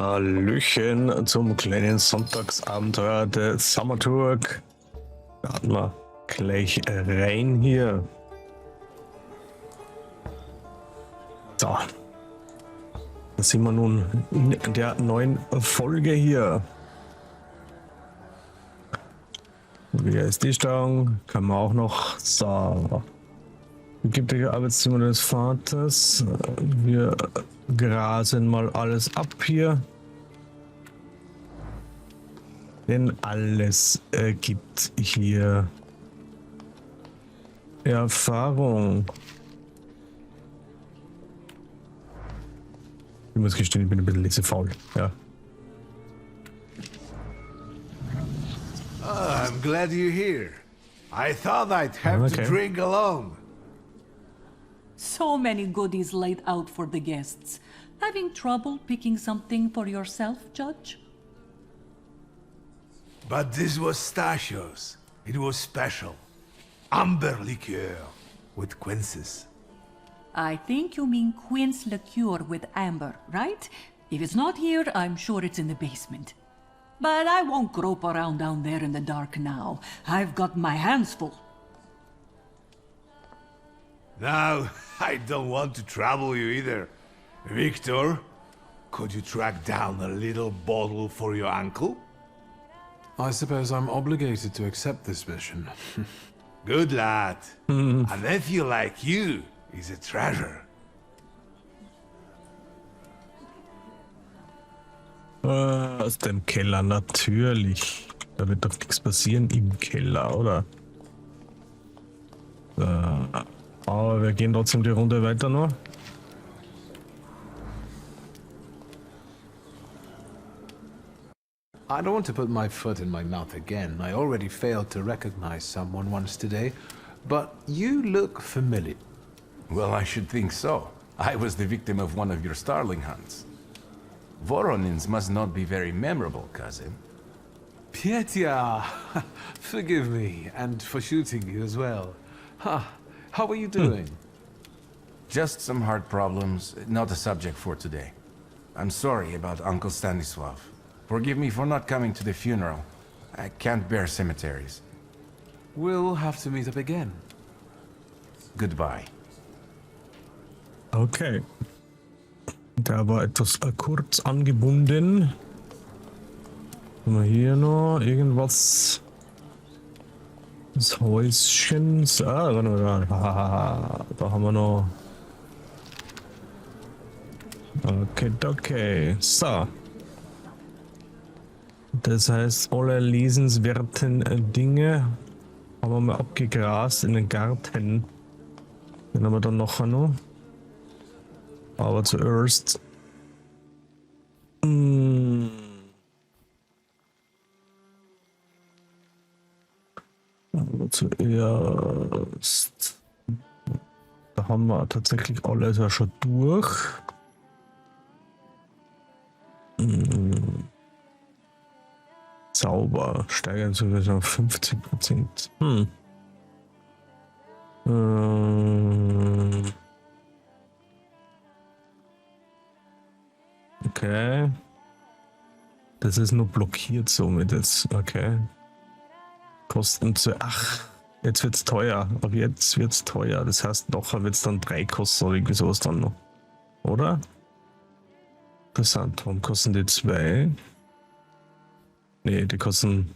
Hallöchen zum kleinen Sonntagsabenteuer der Summerturg. Starten wir gleich rein hier. So. Da sind wir nun in der neuen Folge hier. Wieder ist die Steuerung. Kann man auch noch. So. Begibt Arbeitszimmer des Vaters. Wir grasen mal alles ab hier. Denn alles gibt hier Erfahrung. Ich muss gestehen, ich bin ein bisschen lesefaul. Ja. Oh, I'm glad you're here. I thought I'd have to drink alone. So many goodies laid out for the guests. Having trouble picking something for yourself, Judge? But this was Stachio's. It was special. Amber liqueur with quinces. I think you mean quince liqueur with amber, right? If it's not here, I'm sure it's in the basement. But I won't grope around down there in the dark now. I've got my hands full. Now, I don't want to trouble you either. Victor, could you track down a little bottle for your uncle? I suppose I'm obligated to accept this mission. Good lad. A nephew like you is a treasure. Aus dem Keller, natürlich. Da wird doch nichts passieren im Keller, oder? Aber wir gehen trotzdem die Runde weiter noch. I don't want to put my foot in my mouth again. I already failed to recognize someone once today, but you look familiar. Well, I should think so. I was the victim of one of your starling hunts. Voronins must not be very memorable, cousin. Pietya! Forgive me, and for shooting you as well. How are you doing? Just some heart problems, not a subject for today. I'm sorry about Uncle Stanislav. Forgive me for not coming to the funeral. I can't bear cemeteries. We'll have to meet up again. Goodbye. Okay. Der war etwas kurz angebunden. Haben wir hier noch irgendwas? Das Häuschen. Da haben wir noch. Okay. So. Das heißt, alle lesenswerten Dinge haben wir mal abgegrast in den Garten. Den haben wir dann noch. Aber zuerst. Da haben wir tatsächlich alles ja schon durch. Zauber steigern sowieso auf 50%. Okay. Das ist nur blockiert somit jetzt. Okay. Kosten zu. Ach, jetzt wird's teuer. Aber jetzt wird's teuer. Das heißt, nachher wird's dann 3 kosten oder irgendwie sowas dann noch. Oder? Interessant. Warum kosten die 2? Nee, die kosten.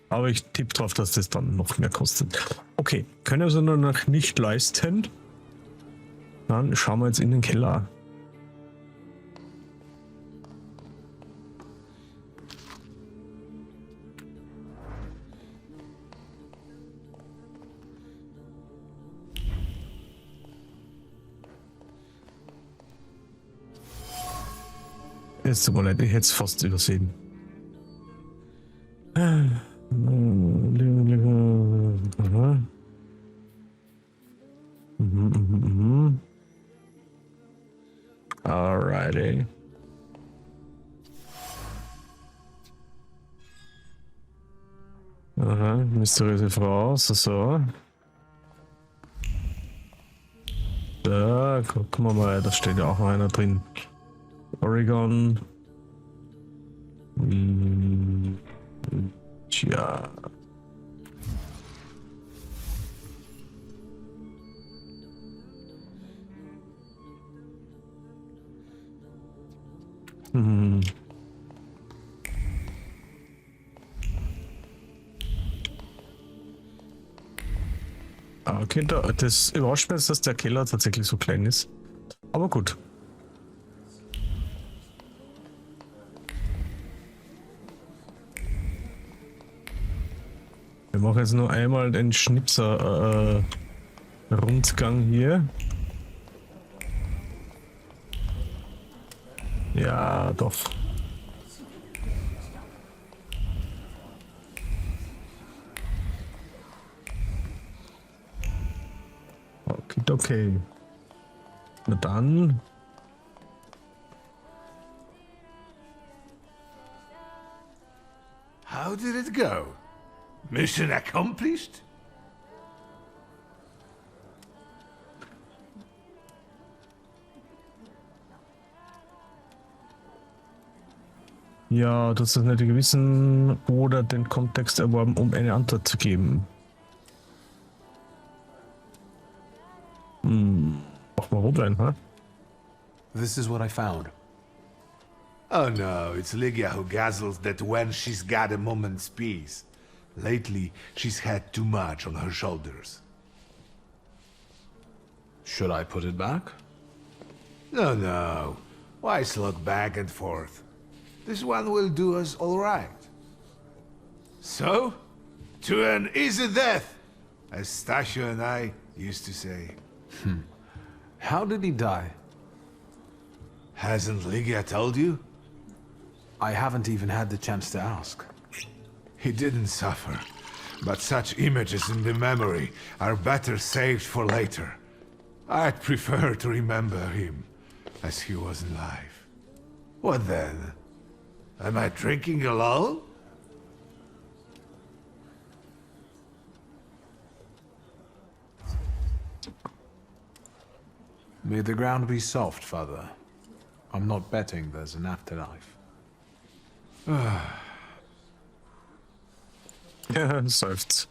Aber ich tippe drauf, dass das dann noch mehr kostet. Okay, können wir es nur noch nicht leisten. Dann schauen wir jetzt in den Keller. Es tut mir leid, ich hätte es fast übersehen. Alrighty. Aha, mysteriöse Frau, so. Da, gucken wir mal, da steht ja auch noch einer drin. Oregon. Hm, tja. Hm. Ah, okay, das überrascht mich jetzt, dass der Keller tatsächlich so klein ist. Aber gut. Wir machen jetzt nur einmal den Schnipser-Rundgang hier. Ja, doch. Okay. Na dann. How did it go? Mission accomplished? Ja, das ist nicht gewissen oder den Kontext erworben, um eine Antwort zu geben. Mach mal Rotwein, ha? This is what I found. Oh no, it's Lygia who guzzles that when she's got a moment's peace. Lately, she's had too much on her shoulders. Should I put it back? No, no. Why slug back and forth? This one will do us all right. So, to an easy death, as Stasio and I used to say. How did he die? Hasn't Lygia told you? I haven't even had the chance to ask. He didn't suffer, but such images in the memory are better saved for later. I'd prefer to remember him as he was alive. What then? Am I drinking alone? May the ground be soft, Father. I'm not betting there's an afterlife. Ja, seufzt.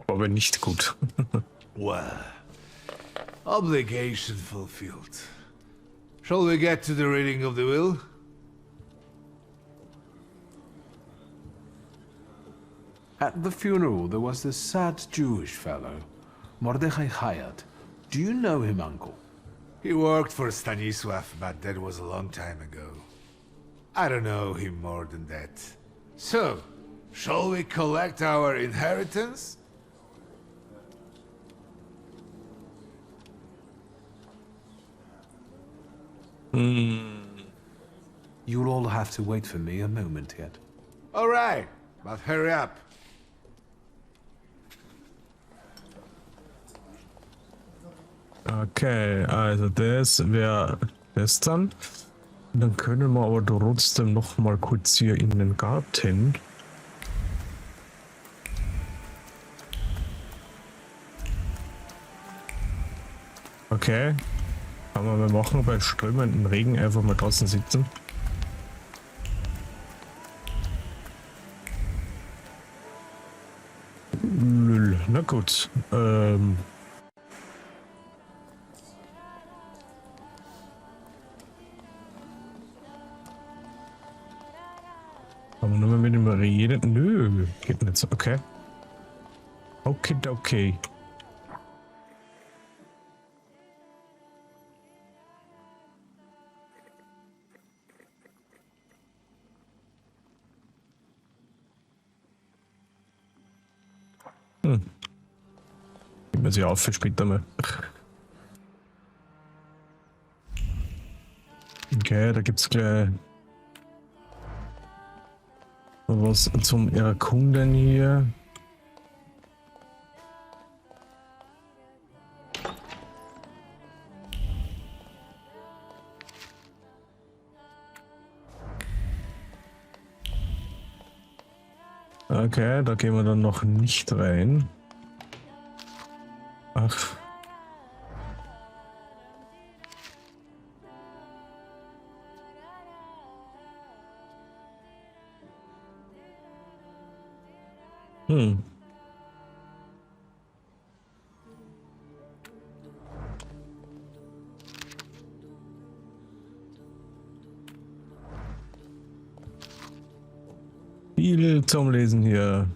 Aber nicht gut. Well, obligation fulfilled. Shall we get to the reading of the will? At the funeral, there was this sad Jewish fellow, Mordechai Hayat. Do you know him, Uncle? He worked for Stanisław, but that was a long time ago. I don't know him more than that. So, shall we collect our inheritance? You'll all have to wait for me a moment yet. All right, but hurry up. Okay, also das wäre das dann. Dann können wir aber trotzdem noch mal kurz hier in den Garten. Okay. Kann man mal machen, bei strömendem Regen einfach mal draußen sitzen. Lül. Na gut. Aber nur mal mit dem reden. Nö, geht nicht so. Okay. Okay. Gib mir sie auf für später mal. Okay, da gibt's gleich was zum Erkunden hier. Okay, da gehen wir dann noch nicht rein. Ach. Viel zum Lesen hier.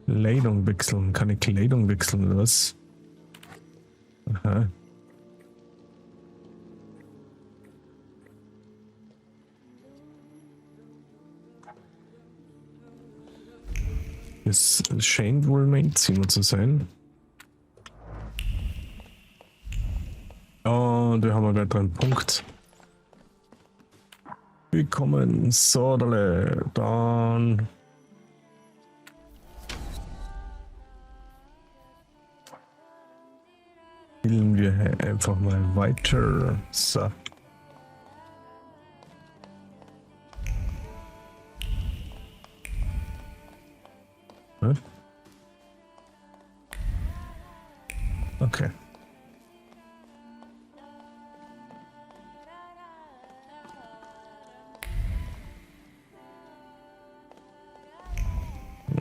Kleidung wechseln. Kann ich Kleidung wechseln oder was? Aha. Es scheint wohl mein Zimmer zu sein. Und wir haben gleich einen Punkt. Willkommen, Sodale. Dann. Spielen wir einfach mal weiter. So. Okay.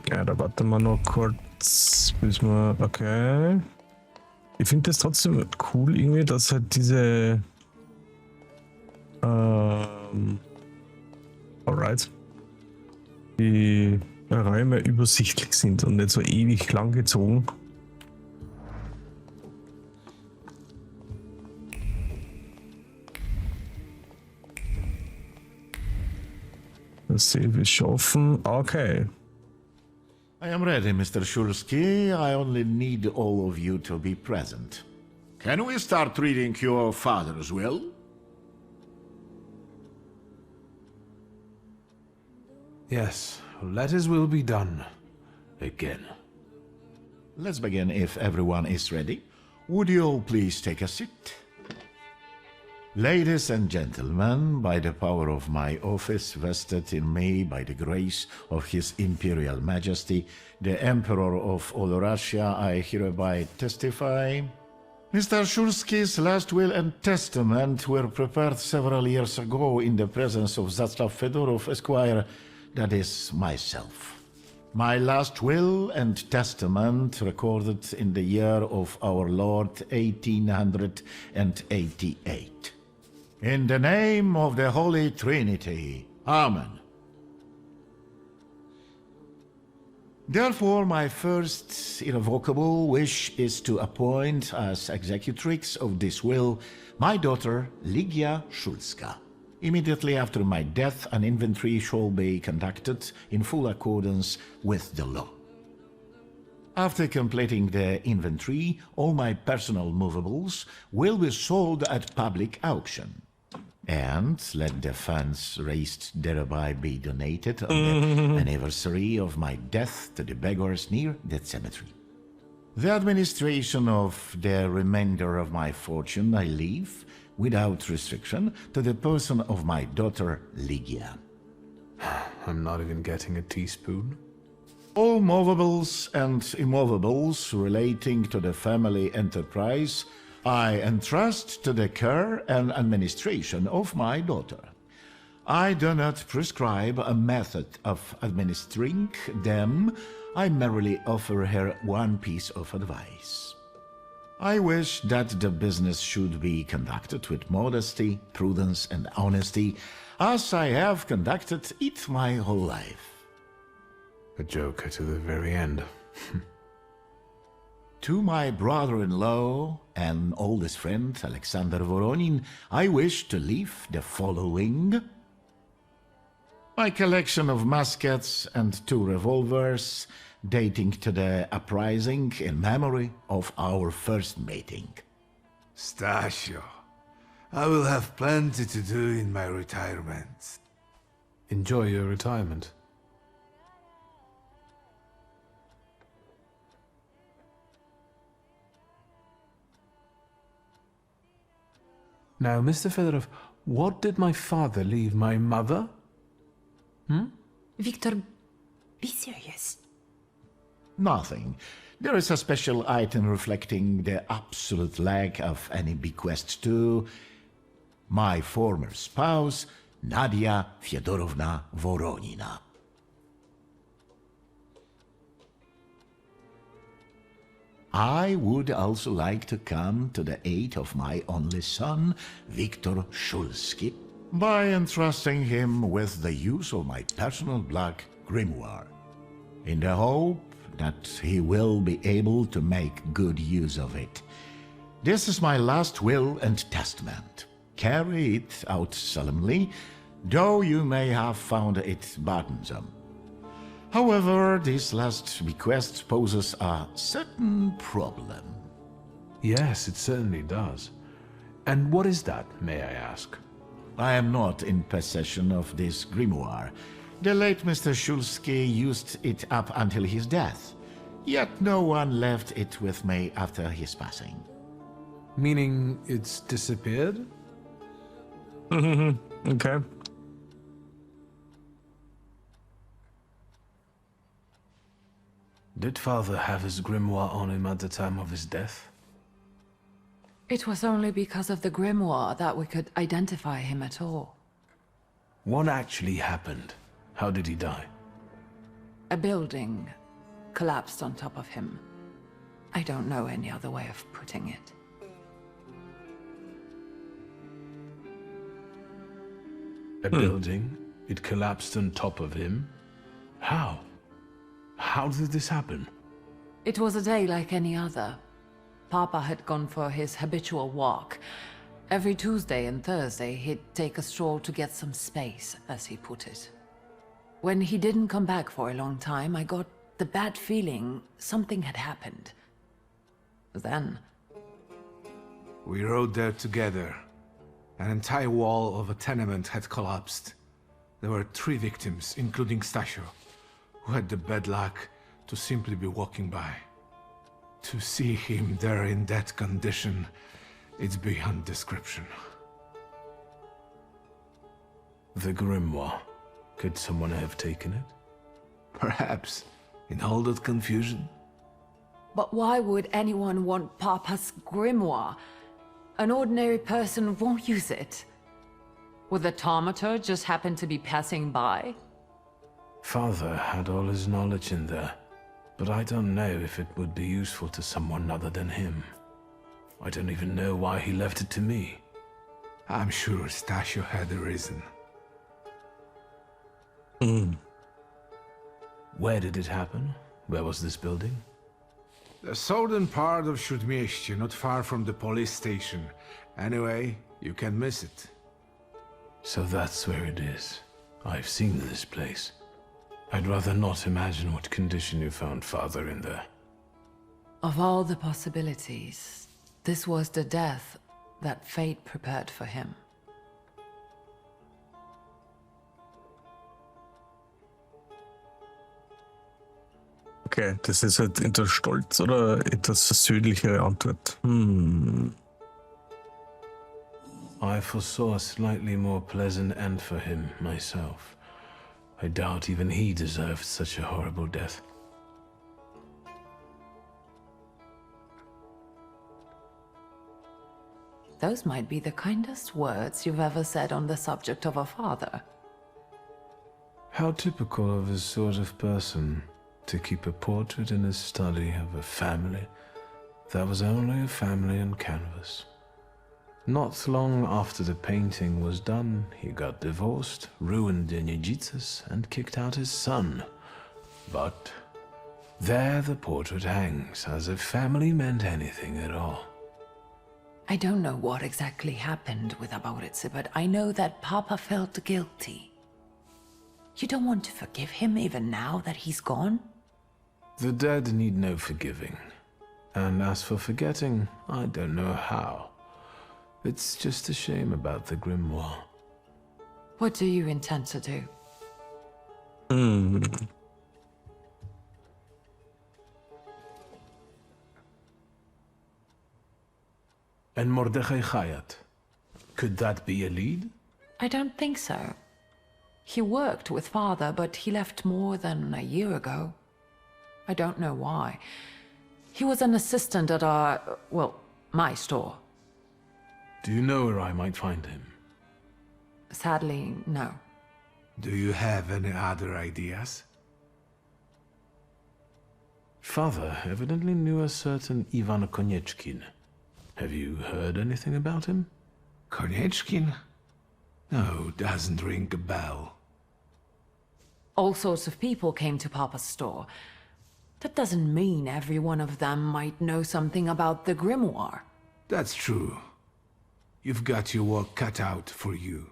Ja, da warten wir noch kurz, bis wir... Okay. Ich finde das trotzdem cool irgendwie, dass halt diese... Alright. Die Räume übersichtlich sind und nicht so ewig lang gezogen. Das Safe ist schon offen. Okay. I am ready, Mr. Shulsky. I only need all of you to be present. Can we start reading your father's will? Yes, let his will be done. Again. Let's begin if everyone is ready. Would you all please take a seat? Ladies and gentlemen, by the power of my office vested in me by the grace of His Imperial Majesty, the Emperor of all Russia, I hereby testify. Mr. Shulsky's last will and testament were prepared several years ago in the presence of Zaslav Fedorov, Esquire, that is, myself. My last will and testament recorded in the year of our Lord 1888. In the name of the Holy Trinity. Amen. Therefore, my first irrevocable wish is to appoint as executrix of this will my daughter Ligia Shulska. Immediately after my death, an inventory shall be conducted in full accordance with the law. After completing the inventory, all my personal movables will be sold at public auction. And let the funds raised thereby be donated on the anniversary of my death to the beggars near that cemetery. The administration of the remainder of my fortune I leave, without restriction, to the person of my daughter Ligia. I'm not even getting a teaspoon. All movables and immovables relating to the family enterprise I entrust to the care and administration of my daughter. I do not prescribe a method of administering them, I merely offer her one piece of advice. I wish that the business should be conducted with modesty, prudence, and honesty, as I have conducted it my whole life. A joker to the very end. To my brother-in-law and oldest friend, Alexander Voronin, I wish to leave the following. My collection of muskets and 2 revolvers, dating to the uprising in memory of our first meeting. Stasio, I will have plenty to do in my retirement. Enjoy your retirement. Now, Mr. Fedorov, what did my father leave my mother? Victor, be serious. Nothing. There is a special item reflecting the absolute lack of any bequest to my former spouse, Nadia Fyodorovna Voronina. I would also like to come to the aid of my only son, Viktor Shulsky, by entrusting him with the use of my personal black grimoire, in the hope that he will be able to make good use of it. This is my last will and testament. Carry it out solemnly, though you may have found it burdensome. However, this last bequest poses a certain problem. Yes, it certainly does. And what is that, may I ask? I am not in possession of this grimoire. The late Mr. Shulsky used it up until his death, yet no one left it with me after his passing. Meaning it's disappeared? Okay. Did father have his grimoire on him at the time of his death? It was only because of the grimoire that we could identify him at all. What actually happened? How did he die? A building collapsed on top of him. I don't know any other way of putting it. A building? It collapsed on top of him? How? How did this happen? It was a day like any other. Papa had gone for his habitual walk. Every Tuesday and Thursday, he'd take a stroll to get some space, as he put it. When he didn't come back for a long time, I got the bad feeling something had happened. Then, We rode there together. An entire wall of a tenement had collapsed. There were 3 victims, including Stasio, who had the bad luck to simply be walking by. To see him there in that condition, it's beyond description. The grimoire. Could someone have taken it? Perhaps, in all that confusion, but why would anyone want Papa's grimoire? An ordinary person won't use it. Would the Taumaturge just happen to be passing by? Father had all his knowledge in there, but I don't know if it would be useful to someone other than him. I don't even know why he left it to me. I'm sure Stasio had a reason. Where did it happen? Where was this building? The southern part of Śródmieście, not far from the police station. Anyway, you can miss it. So that's where it is. I've seen this place. I'd rather not imagine what condition you found father in there. Of all the possibilities, this was the death that fate prepared for him. Okay, das ist halt etwas stolz oder etwas versöhnlichere Antwort. I foresaw a slightly more pleasant end for him, myself. I doubt even he deserved such a horrible death. Those might be the kindest words you've ever said on the subject of a father. How typical of his sort of person, to keep a portrait in his study of a family that was only a family on canvas. Not long after the painting was done, he got divorced, ruined the Nijitas, and kicked out his son. But there the portrait hangs, as if family meant anything at all. I don't know what exactly happened with Aboritse, but I know that Papa felt guilty. You don't want to forgive him even now that he's gone? The dead need no forgiving. And as for forgetting, I don't know how. It's just a shame about the grimoire. What do you intend to do? And Mordechai Chayat, could that be a lead? I don't think so. He worked with Father, but he left more than a year ago. I don't know why. He was an assistant at our, well, my store. Do you know where I might find him? Sadly, no. Do you have any other ideas? Father evidently knew a certain Ivan Konieczkin. Have you heard anything about him? Konieczkin? No, doesn't ring a bell. All sorts of people came to Papa's store. That doesn't mean every one of them might know something about the grimoire. That's true. You've got your work cut out for you.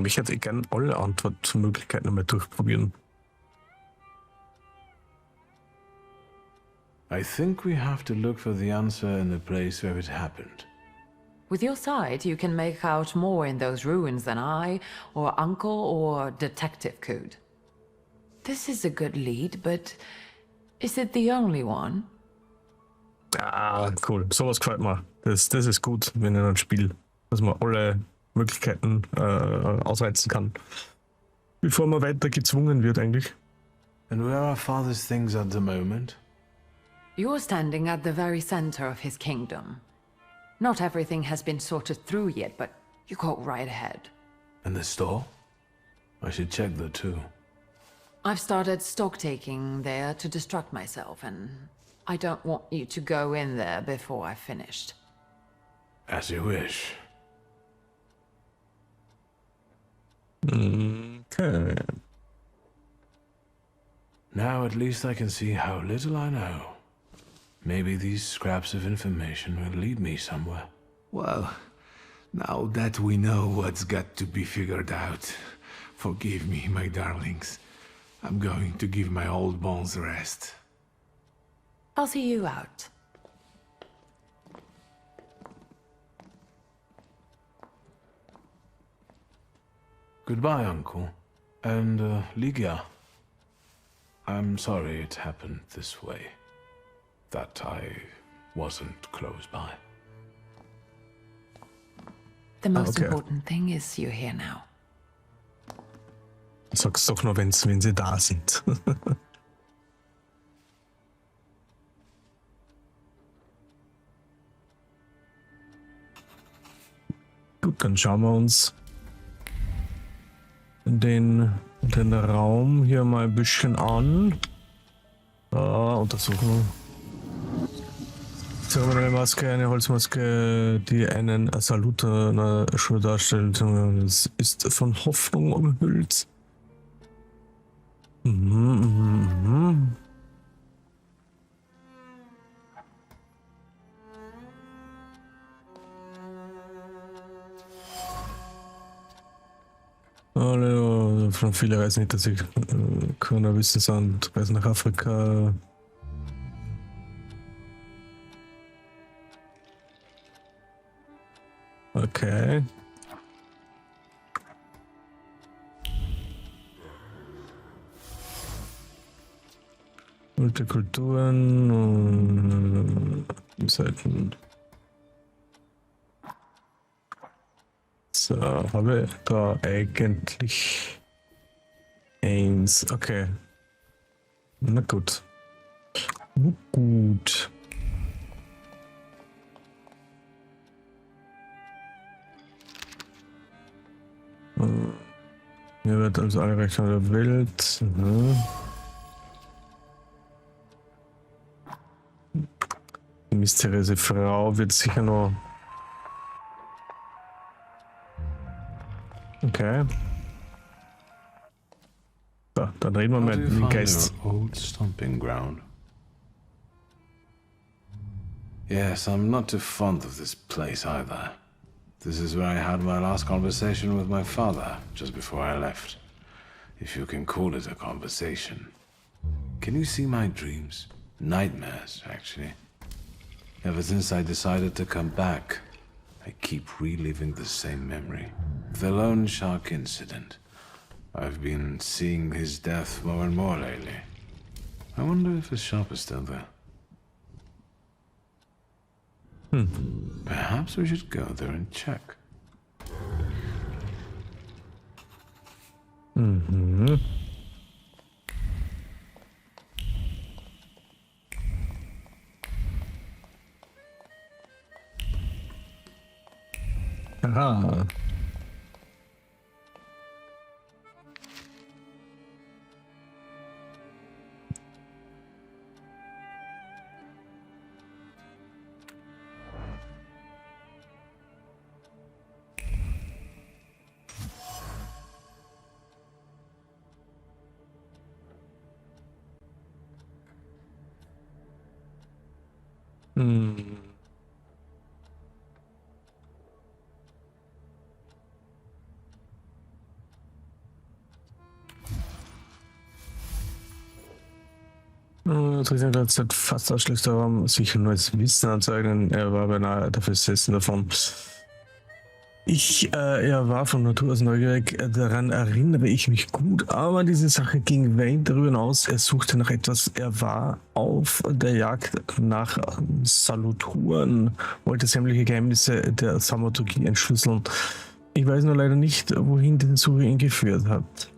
Ich hätte gern alle Antwortmöglichkeiten einmal durchprobieren. I think we have to look for the answer in the place where it happened. With your sight, you can make out more in those ruins than I, or Uncle, or Detective could. This is a good lead, but is it the only one? Ah, cool. Sowas gefällt mir. Das ist gut, wenn in einem Spiel, dass man alle Möglichkeiten ausreizen kann. Bevor man weiter gezwungen wird eigentlich. And where are Father's things at the moment? You're standing at the very center of his kingdom. Not everything has been sorted through yet, but you go right ahead. And the store? I should check there too. I've started stock taking there to distract myself, and I don't want you to go in there before I've finished. As you wish. Okay. Now at least I can see how little I know. Maybe these scraps of information will lead me somewhere. Well, now that we know what's got to be figured out, forgive me, my darlings. I'm going to give my old bones a rest. I'll see you out. Goodbye, Uncle. And, Ligia. I'm sorry it happened this way. That I wasn't close by. The most Okay. important thing is you're here now. Sag's doch nur, wenn sie da sind. Gut, dann schauen wir uns den Raum hier mal ein bisschen an. Untersuchen wir. Jetzt haben wir eine Maske, eine Holzmaske, die einen Saluter schon darstellt. Es ist von Hoffnung umhüllt. Alle von vielen Reisen hinter sich. Können wissen sind, Reisen nach Afrika. Okay. Alte Kulturen, Seiten. So, habe ich da eigentlich eins. Okay. Na gut. Gut. Hier wird also alle Rechte der Welt. Die mysteriöse Frau wird sicher noch. Okay. So, dann reden wir How mit do you dem find Geist. your old stomping ground? Yes, I'm not too fond of this place either. This is where I had my last conversation with my father, just before I left. If you can call it a conversation. Can you see my dreams? Nightmares, actually. Ever since I decided to come back, I keep reliving the same memory. The loan shark incident. I've been seeing his death more and more lately. I wonder if his shop is still there. Perhaps we should go there and check. Mhm. Aha. Hm. Hat fast ausschließt, aber sicher nur als Wissen anzeigen. Er war beinahe der Versessen davon. Er war von Natur aus neugierig, daran erinnere ich mich gut, aber diese Sache ging weit darüber hinaus. Er suchte nach etwas, er war auf der Jagd nach Saluturen, wollte sämtliche Geheimnisse der Thaumaturgie entschlüsseln. Ich weiß nur leider nicht, wohin die Suche ihn geführt hat.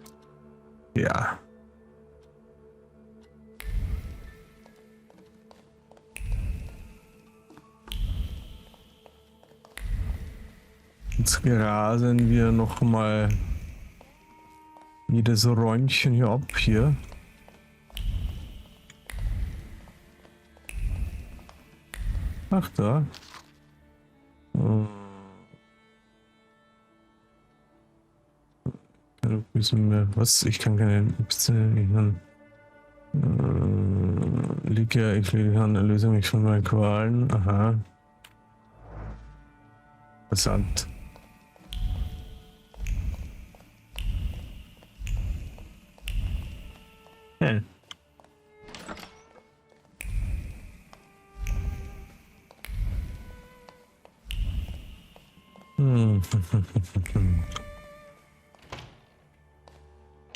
Ja. Jetzt grasen wir noch mal jedes Räumchen hier ab hier. Ach da. Wissen wir was? Ich kann keine Liga, ich löse mich von meinen Qualen. Aha. Interessant.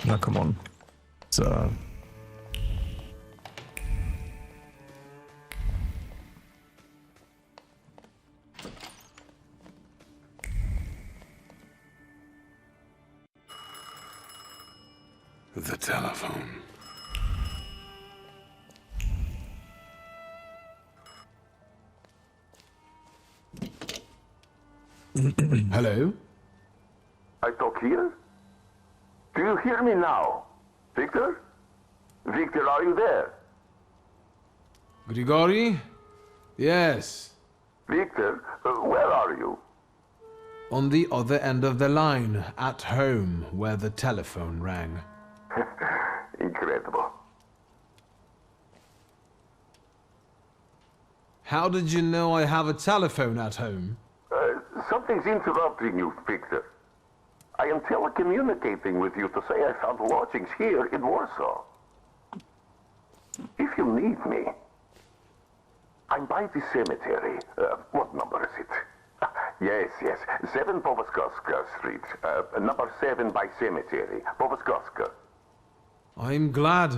Na, come on. So. The telephone. Hello? I talk here? Do you hear me now? Victor? Victor, are you there? Grigori? Yes. Victor, where are you? On the other end of the line, at home, where the telephone rang. Incredible. How did you know I have a telephone at home? Something's interrupting you, Victor. I am telecommunicating with you to say I found lodgings here in Warsaw. If you need me, I'm by the cemetery. What number is it? Yes. 7 Powaskowska Street. Number 7 by cemetery. Powaskowska. I'm glad.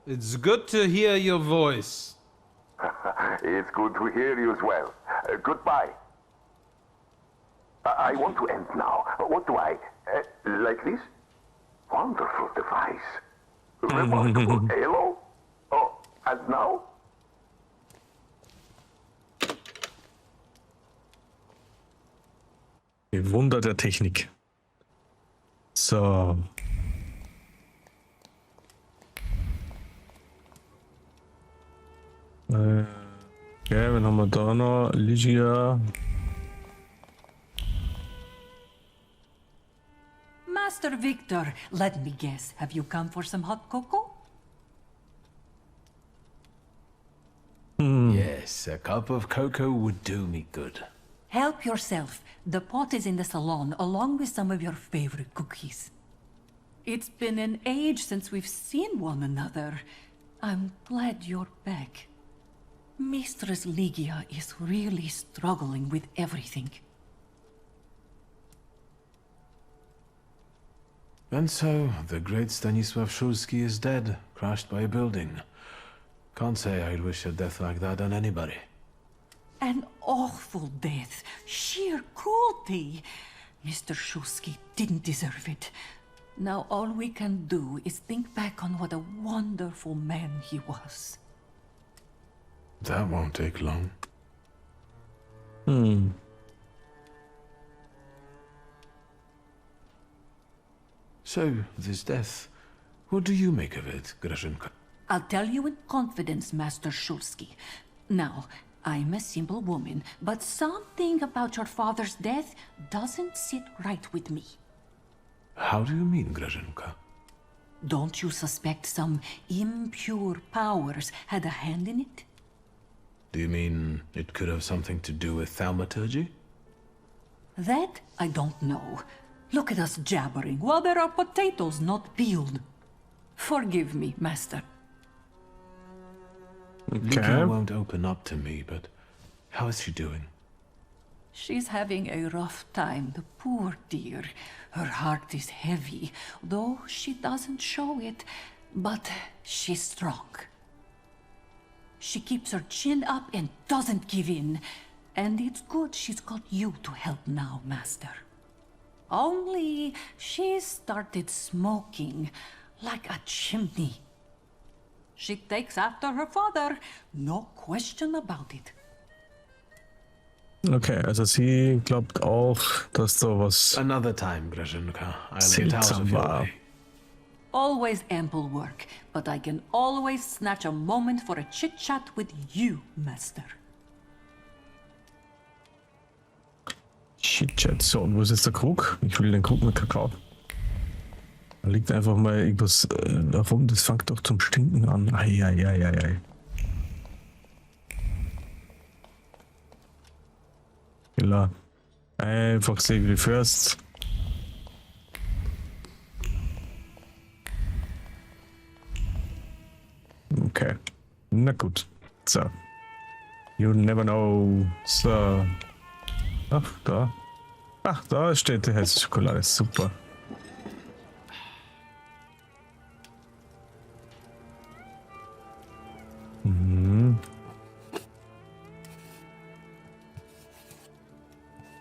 It's good to hear your voice. It's good to hear you as well. Goodbye. I want to end now. What do I... like this? Wonderful device. Remarkable. Hello? Oh, and now? Die Wunder der Technik. So. Okay, wen haben wir da noch? Ligia. Master Victor, let me guess. Have you come for some hot cocoa? Yes, a cup of cocoa would do me good. Help yourself. The pot is in the salon, along with some of your favorite cookies. It's been an age since we've seen one another. I'm glad you're back. Mistress Ligia is really struggling with everything. And so, the great Stanisław Szulski is dead, crashed by a building. Can't say I'd wish a death like that on anybody. An awful death. Sheer cruelty. Mr. Szulski didn't deserve it. Now all we can do is think back on what a wonderful man he was. That won't take long. So, this death, what do you make of it, Grażynka? I'll tell you in confidence, Master Shulsky. Now, I'm a simple woman, but something about your father's death doesn't sit right with me. How do you mean, Grażynka? Don't you suspect some impure powers had a hand in it? Do you mean it could have something to do with thaumaturgy? That I don't know. Look at us jabbering while there are potatoes not peeled. Forgive me, Master. Ligia won't open up to me, but how is she doing? She's having a rough time, the poor dear. Her heart is heavy, though she doesn't show it. But she's strong. She keeps her chin up and doesn't give in. And it's good she's got you to help now, Master. Only she started smoking like a chimney. She takes after her father, no question about it. Okay, also sie glaubt auch, dass da was Another time, Grażynka. I'll get out seltsam of your war. way. Always ample work, but I can always snatch a moment for a chit-chat with you, Master. Shit-Chat. So, und wo ist jetzt der Krug? Ich will den Krug mit Kakao. Da liegt einfach mal irgendwas rum, das fängt doch zum Stinken an. Eieieiei. Killer. Einfach Safety first. Okay. Na gut. So. You never know. So. Ach, da. Ach, da steht die heiße Schokolade. Super.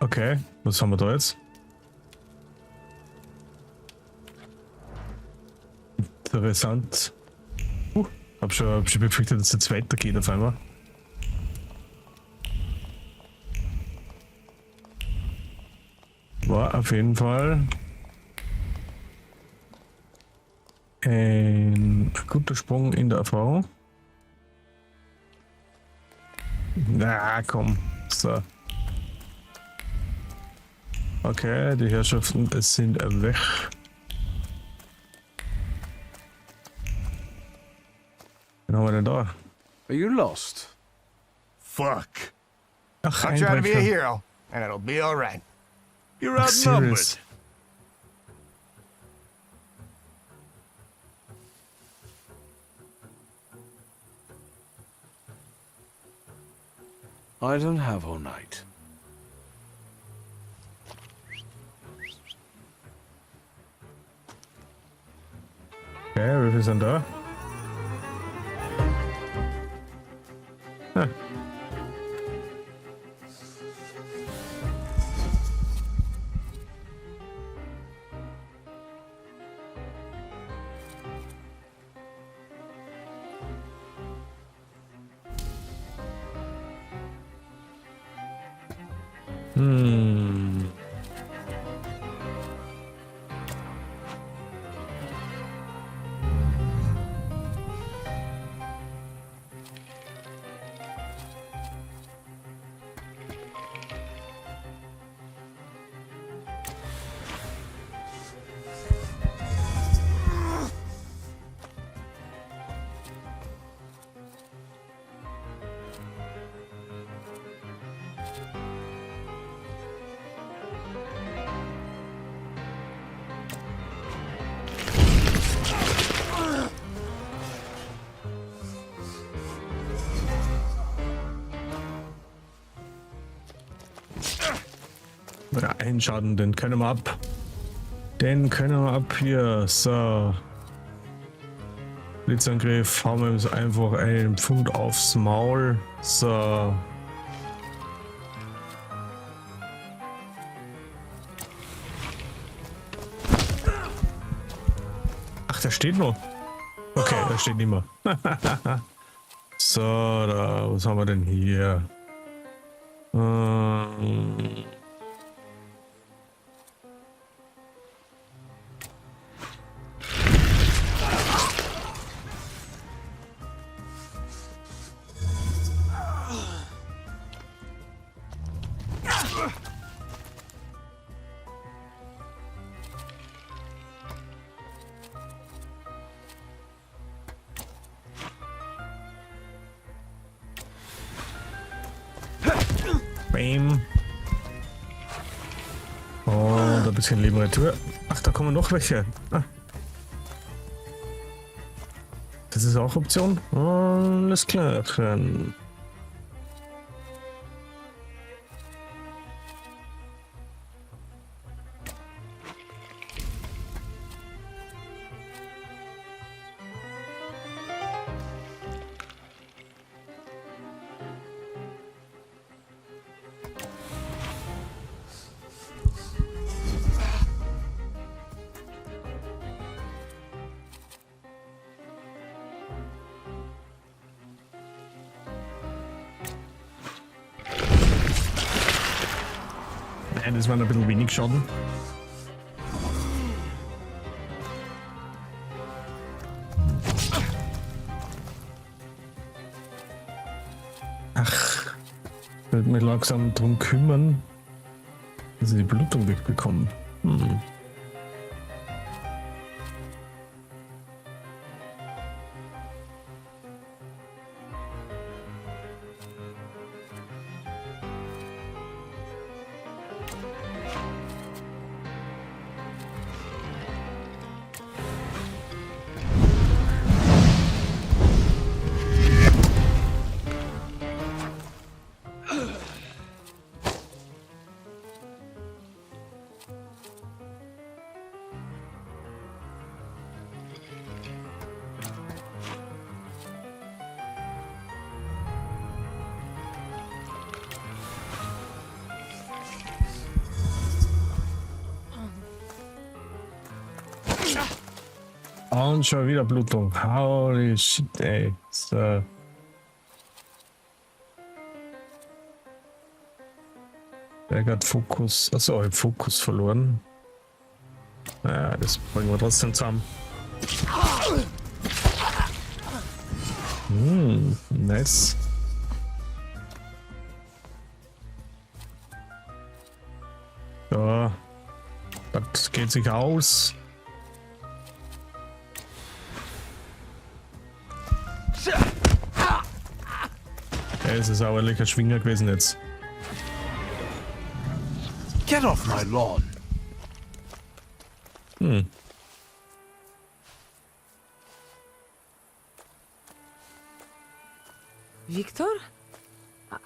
Okay, was haben wir da jetzt? Interessant. Hab schon befürchtet, dass es jetzt weitergeht auf einmal. War auf jeden Fall ein guter Sprung in der Erfahrung. Na komm, so. Okay, die Herrschaften sind weg. Wen haben wir denn da? Are you lost? Fuck. Ach, I'll try to be a Einbrecher. hero, and it'll be all right. You're Ach, outnumbered. serious. I don't have all night. Okay, wie viel sind da? Ah. Ja, einen Schaden, den können wir ab. Den können wir ab hier. So. Blitzangriff, hauen wir uns einfach einen Pfund aufs Maul. So. Ach, der steht noch. Okay, der steht nicht mehr. So, da, was haben wir denn hier? Bam. Und ein bisschen Leben retour. Ach, da kommen noch welche. Ah. Das ist auch Option? Alles klar. Nein, das waren ein bisschen wenig Schaden. Ach, ich werde mich langsam darum kümmern, dass ich die Blutung wegbekomme. Und schon wieder Blutung. Holy shit, ey. So. Der hat Fokus. Achso, ich hab Fokus verloren. Naja, das bringen wir trotzdem zusammen. Nice. Ja, das geht sich aus. Es ist aber ein Schwinger gewesen jetzt. Get off my lawn. Victor?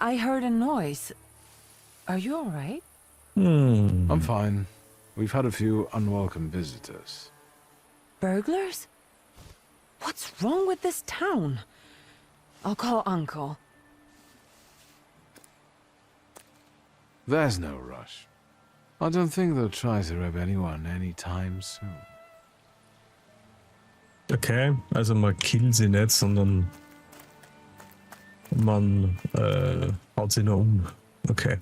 I heard a noise. Are you all right? I'm fine. We've had a few unwelcome visitors. Burglars? What's wrong with this town? I'll call Uncle. There's no rush. I don't think they'll try to rob anyone anytime soon. Okay, also man killt sie nicht, sondern man haut sie nur um. Okay.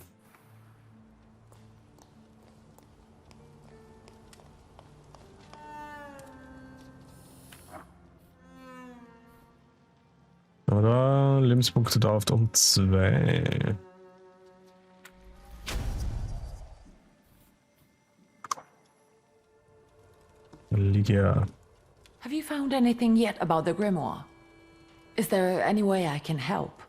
Oder Lebenspunkte dauert um 2. Lydia. Have you found anything yet about the grimoire? Is there any way I can help?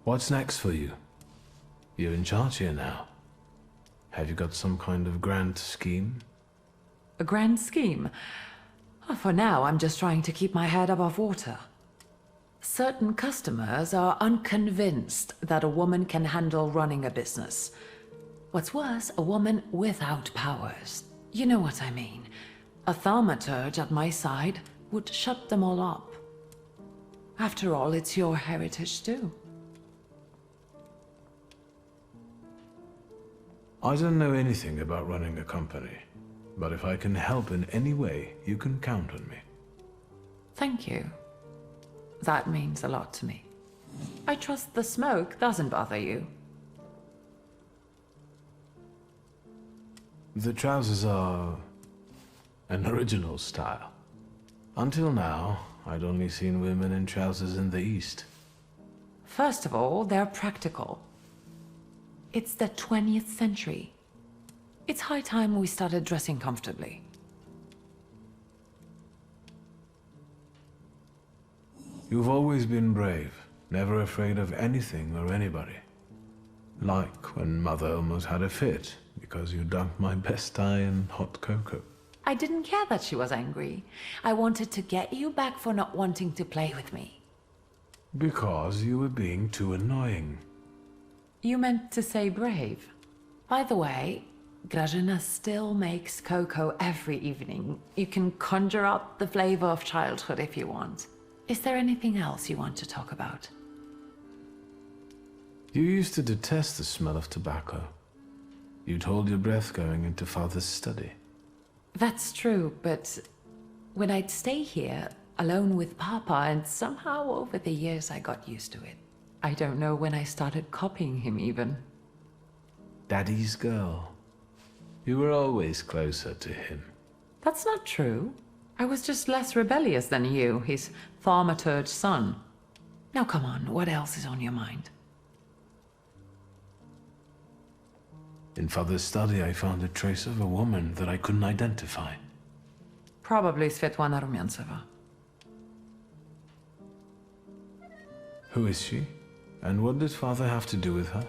What's next for you? You're in charge here now. Have you got some kind of grand scheme? A grand scheme? Oh, for now, I'm just trying to keep my head above water. Certain customers are unconvinced that a woman can handle running a business. What's worse, a woman without powers. You know what I mean. A thaumaturge at my side would shut them all up. After all, it's your heritage too. I don't know anything about running a company. But if I can help in any way, you can count on me. Thank you. That means a lot to me. I trust the smoke doesn't bother you. The trousers are an original style. Until now, I'd only seen women in trousers in the East. First of all, they're practical. It's the 20th century. It's high time we started dressing comfortably. You've always been brave, never afraid of anything or anybody. Like when Mother almost had a fit because you dunked my best tie in hot cocoa. I didn't care that she was angry. I wanted to get you back for not wanting to play with me. Because you were being too annoying. You meant to say brave. By the way, Grażyna still makes cocoa every evening. You can conjure up the flavor of childhood if you want. Is there anything else you want to talk about? You used to detest the smell of tobacco. You'd hold your breath going into Father's study. That's true, but when I'd stay here, alone with Papa, and somehow over the years I got used to it. I don't know when I started copying him even. Daddy's girl. You were always closer to him. That's not true. I was just less rebellious than you, his thaumaturge son. Now come on, what else is on your mind? In Father's study, I found a trace of a woman that I couldn't identify. Probably Svetlana Rumyantseva. Who is she? And what did Father have to do with her?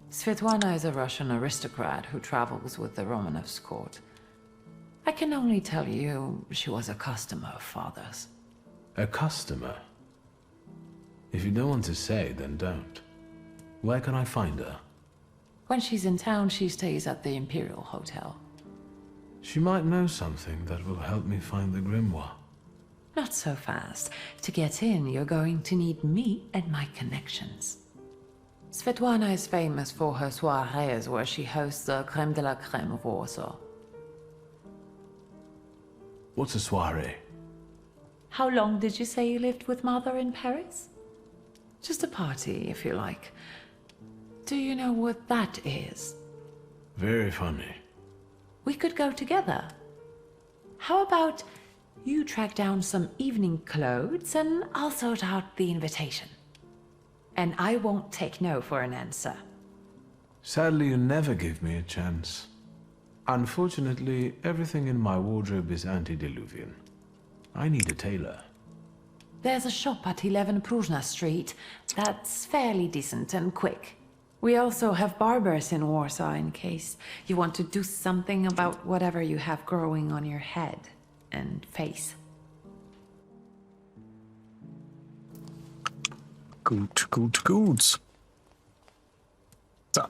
Svetlana is a Russian aristocrat who travels with the Romanovs' court. I can only tell you she was a customer of Father's. A customer? If you don't want to say, then don't. Where can I find her? When she's in town, she stays at the Imperial Hotel. She might know something that will help me find the grimoire. Not so fast. To get in, you're going to need me and my connections. Svetlana is famous for her soirees where she hosts the crème de la crème of Warsaw. What's a soiree? How long did you say you lived with Mother in Paris? Just a party, if you like. Do you know what that is? Very funny. We could go together. How about you track down some evening clothes and I'll sort out the invitation. And I won't take no for an answer. Sadly, you never give me a chance. Unfortunately, everything in my wardrobe is antediluvian. I need a tailor. There's a shop at 11 Pruzhna Street that's fairly decent and quick. We also have barbers in Warsaw in case you want to do something about whatever you have growing on your head and face. Gut. So.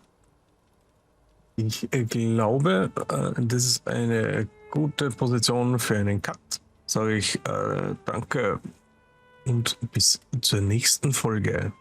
Ich glaube, das ist eine gute Position für einen Cut. Sage ich danke und bis zur nächsten Folge.